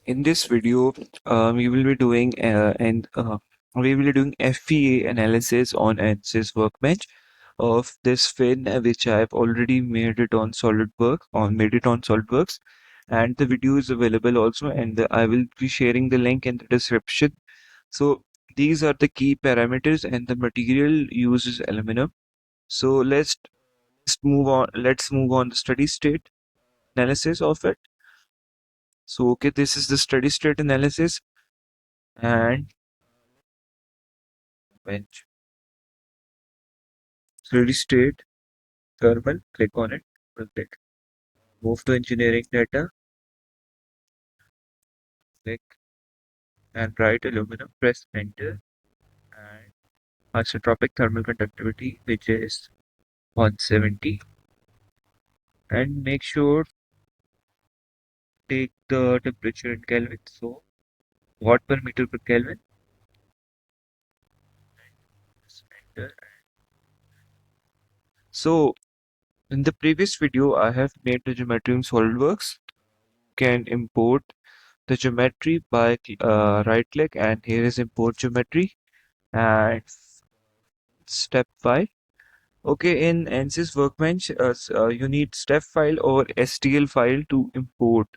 In this video, we will be doing FEA analysis on ANSYS Workbench of this fin, which I've already made it on SolidWorks, and the video is available also, and I will be sharing the link in the description. So these are the key parameters, and the material used is aluminum. So let's move on. Let's move on the steady state analysis of it. So okay, this is the steady state analysis and bench. Steady state, thermal, click on it, click. Move to engineering data, click and write aluminum, press enter and isotropic thermal conductivity, which is 170. And make sure take the temperature in Kelvin. So watt per meter per Kelvin. Press enter. So in the previous video, I have made the geometry in SolidWorks. Can import the geometry by right click, and here is import geometry and step 5. Okay, in ANSYS Workbench, you need step file or STL file to import.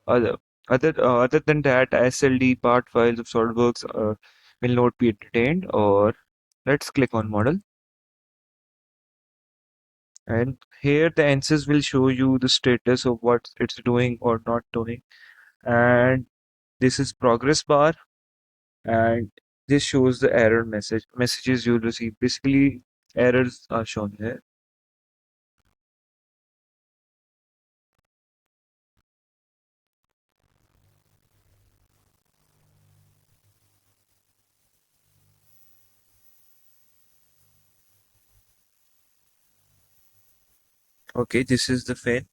Other other than that, SLD part files of SolidWorks will not be entertained. Or let's click on model, and here the ANSYS will show you the status of what it's doing or not doing. And this is progress bar, and this shows the error messages you'll receive. Basically, errors are shown here. Okay, this is the fin.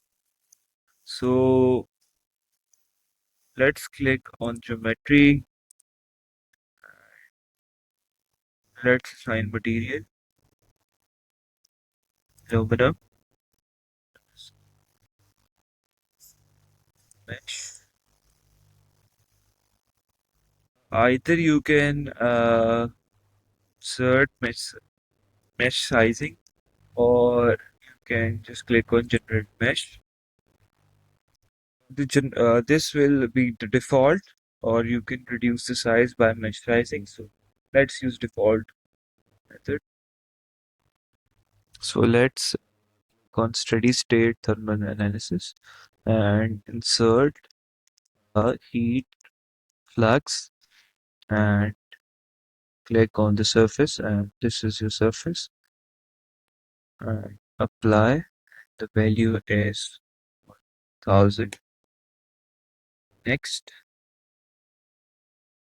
So let's click on geometry. Let's assign material, aluminum, mesh. Either you can insert mesh sizing, or you can just click on generate mesh. This will be the default, or you can reduce the size by mesh sizing. So let's use default method. So let's click on steady state thermal analysis and insert a heat flux and click on the surface, and this is your surface, and apply. The value is 1000. Next,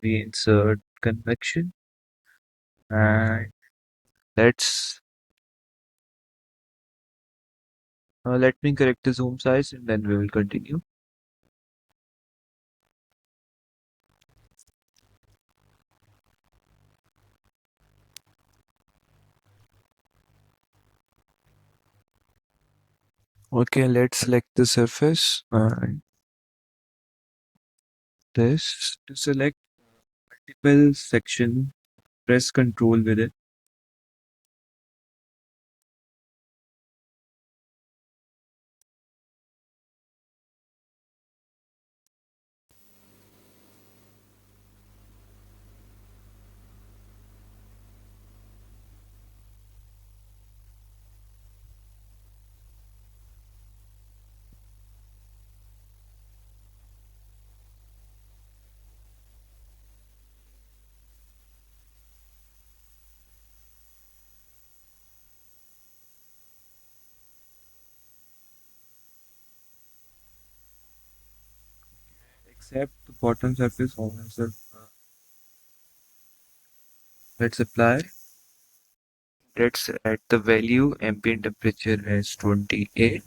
we insert convection, and let's let me correct the zoom size, and then we will continue. Okay, let's select the surface and this. To select multiple section, press Ctrl with it. Except the bottom surface also. Let's apply. Let's add the value. Ambient temperature is 28.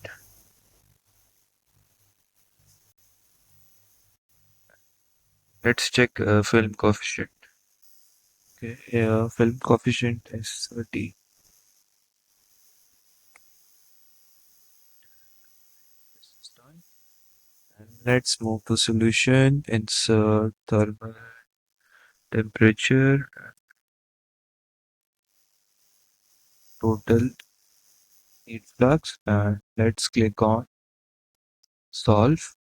Let's check film coefficient. Okay, film coefficient is 30. This is done. And Let's move to solution. Insert thermal temperature, total heat flux, and let's click on solve.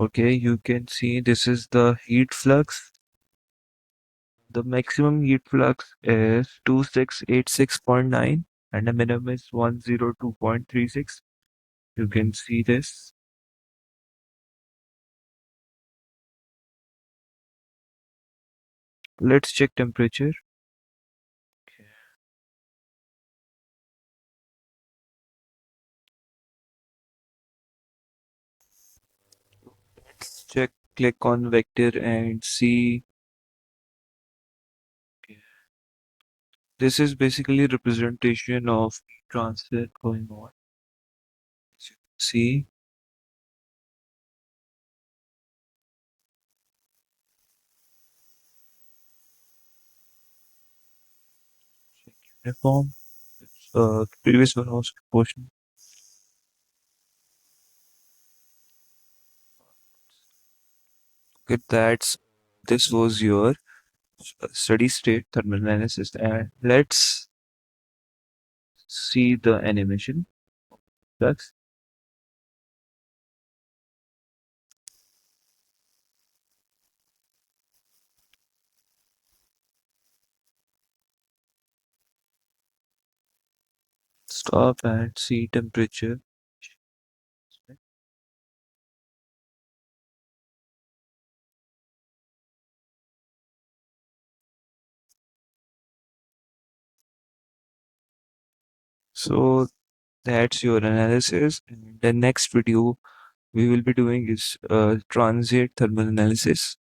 Okay, you can see this is the heat flux. The maximum heat flux is 2686.9 and the minimum is 102.36. You can see this. Let's check temperature. Let's check, click on vector and see. This is basically representation of transfer going on. As you can see, check uniform. Previous one was proportional. Okay, this was your steady state thermal analysis, and let's see the animation. That's stop and see temperature. So that's your analysis. And the next video we will be doing is transient thermal analysis.